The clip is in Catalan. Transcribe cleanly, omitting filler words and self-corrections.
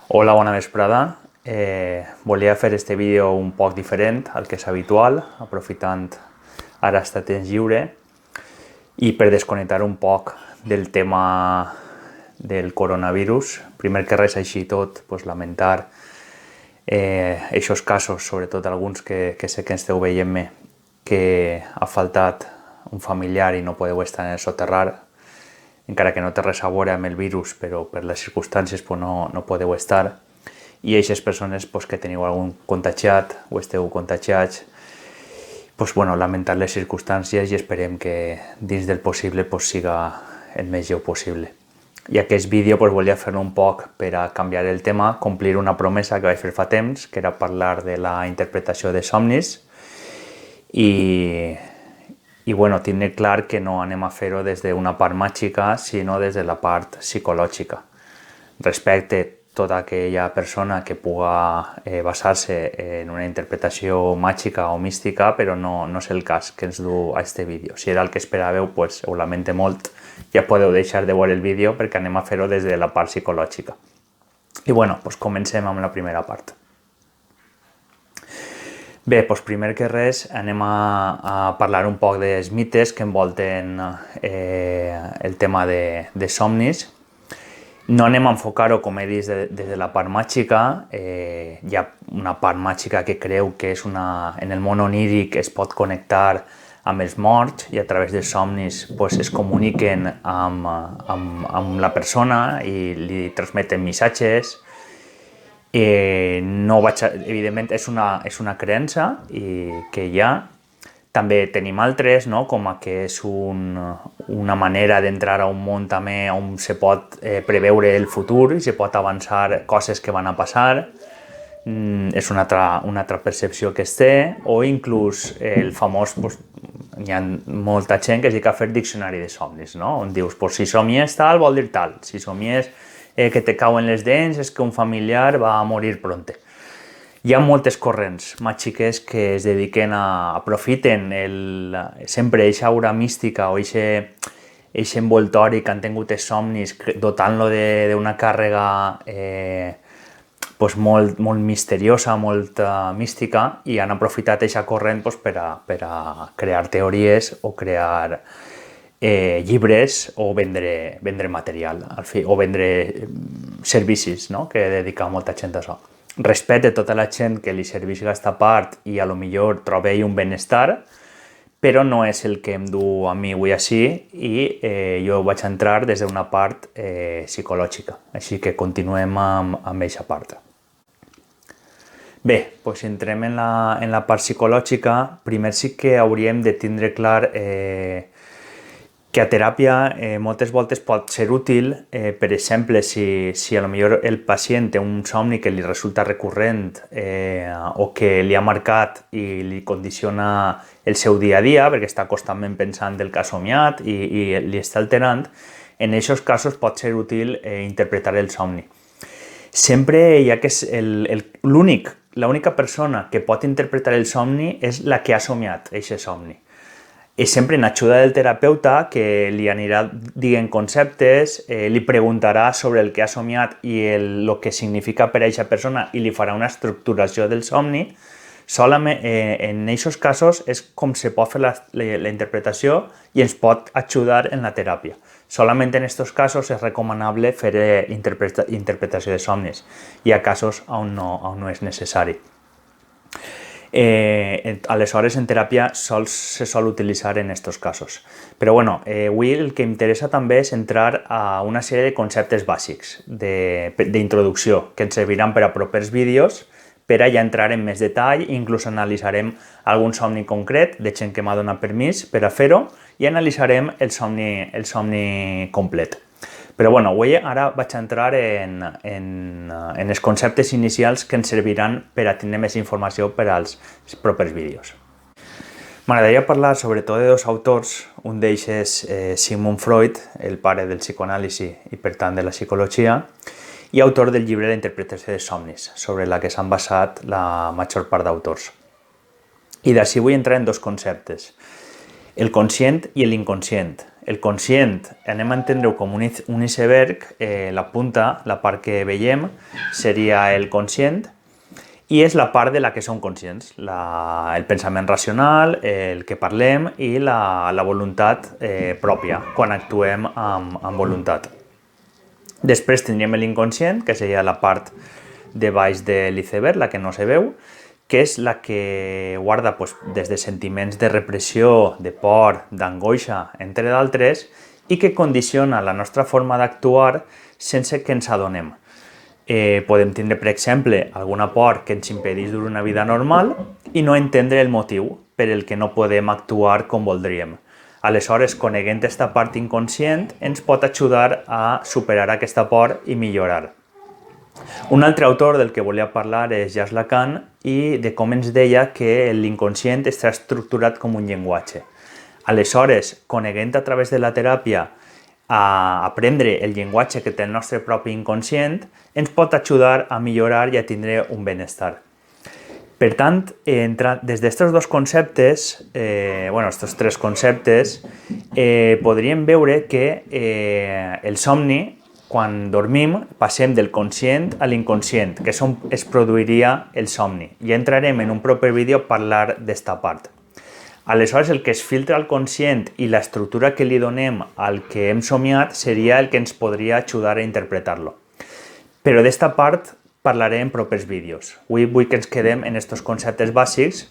Hola, bona vesprada. Volia fer este vídeo un poc diferent al que és habitual, aprofitant ara este temps lliure i per desconnectar un poc del tema del coronavirus. Primer que res, així tot, lamentar aquests casos, sobretot alguns que sé que esteu veient-me, que ha faltat un familiar i no podeu estar en el soterrar, encara que no té res a veure amb el virus, però per les circumstàncies no podeu estar. I aquestes persones que teniu algun contagiat o esteu contagiats, lamentar les circumstàncies i esperem que dins del possible siga el més lleu possible. I aquest vídeo volia fer-lo un poc per a canviar el tema, complir una promesa que vaig fer fa temps, que era parlar de la interpretació de somnis, i tindre clar que no anem a fer-ho des d'una part màgica, sinó des de la part psicològica. Respecte tota aquella persona que puga basar-se en una interpretació màgica o mística, però no és el cas que ens du a este vídeo. Si era el que esperàveu, ho lamento molt, ja podeu deixar de veure el vídeo perquè anem a fer-ho des de la part psicològica. I comencem amb la primera part. Bé, primer que res anem a parlar un poc dels mites que envolten el tema de somnis. No anem a enfocar-ho, com he dit, des de la part màgica. Hi ha una part màgica que creu que en el món oníric es pot connectar amb els morts i a través dels somnis es comuniquen amb la persona i li transmeten missatges. Evidentment és una creença que hi ha. També tenim altres, com que és una manera d'entrar a un món també on se pot preveure el futur i se pot avançar coses que van a passar. És una altra percepció que es té, o inclús el famós, hi ha molta gent que es dedica a fer diccionari de somnis, on dius, si somies tal, vol dir tal, si somies que te cauen les dents és que un familiar va a morir pronte. Hi ha moltes corrents màgiques que es dediquen aprofiten sempre aquesta aura mística o aquest envoltori que han tingut els somnis, dotant-lo d'una càrrega molt misteriosa, molt mística, i han aprofitat aquesta corrent per a crear teories o crear llibres o vendre material, o vendre servicis, que dedica molta gent a això. Respecte a tota la gent que li serveix aquesta part i a lo millor troba un benestar, però no és el que em du a mi avui així, i jo vaig entrar des d'una part psicològica, així que continuem amb aquesta part. Bé, entrem en la part psicològica. Primer sí que hauríem de tindre clar que a teràpia moltes voltes pot ser útil, per exemple, si a lo millor el pacient té un somni que li resulta recurrent o que li ha marcat i li condiciona el seu dia a dia, perquè està constantment pensant del que ha somiat i li està alterant. En aquests casos pot ser útil interpretar el somni. Sempre hi ha que l'única persona que pot interpretar el somni és la que ha somiat aquest somni. És sempre en ajuda del terapeuta, que li anirà dient conceptes, li preguntarà sobre el que ha somiat i el que significa per a aquesta persona i li farà una estructuració del somni. Solament en aquests casos és com se pot fer la interpretació i ens pot ajudar en la teràpia. Solament en aquests casos és recomanable fer interpretació de somnis. Hi ha casos on no és necessari. Aleshores, en teràpia se sol utilitzar en aquests casos. Però avui el que m'interessa també és entrar a una sèrie de conceptes bàsics d'introducció que ens serviran per a propers vídeos, per a ja entrar en més detall. Inclús analitzarem algun somni concret de gent que m'ha donat permís per a fer-ho i analitzarem el somni complet. Però avui ara vaig entrar en els conceptes inicials que ens serviran per a tenir més informació per als propers vídeos. M'agradaria parlar sobretot de dos autors. Un d'ells és Sigmund Freud, el pare del psicoanàlisi i per tant de la psicologia, i autor del llibre d'interpretació de somnis, sobre la que s'han basat la major part d'autors. I d'ací vull entrar en dos conceptes: el conscient i l'inconscient. El conscient anem a entendre-ho com un iceberg, la punta, la part que veiem, seria el conscient, i és la part de la que som conscients, el pensament racional, el que parlem i la voluntat pròpia, quan actuem amb voluntat. Després tindríem l'inconscient, que seria la part de baix de l'iceberg, la que no se veu, que és la que guarda des de sentiments de repressió, de por, d'angoixa, entre d'altres, i que condiciona la nostra forma d'actuar sense que ens adonem. Podem tindre, per exemple, alguna por que ens impedeix dur una vida normal i no entendre el motiu per el que no podem actuar com voldríem. Aleshores, coneguent aquesta part inconscient, ens pot ajudar a superar aquesta por i millorar. Un altre autor del que volia parlar és Jacques Lacan i de com ens deia que l'inconscient està estructurat com un llenguatge. Aleshores, coneguent a través de la teràpia a aprendre el llenguatge que té el nostre propi inconscient, ens pot ajudar a millorar i a tindre un benestar. Per tant, des d'aquests dos conceptes, aquests tres conceptes, podríem veure que el somni, quan dormim, passem del conscient a l'inconscient, que és on es produiria el somni. I entrarem en un proper vídeo a parlar d'esta part. Aleshores, el que es filtra al conscient i l'estructura que li donem al que hem somiat seria el que ens podria ajudar a interpretar-lo. Però d'esta part parlaré en propers vídeos. Avui vull que ens quedem en aquests conceptes bàsics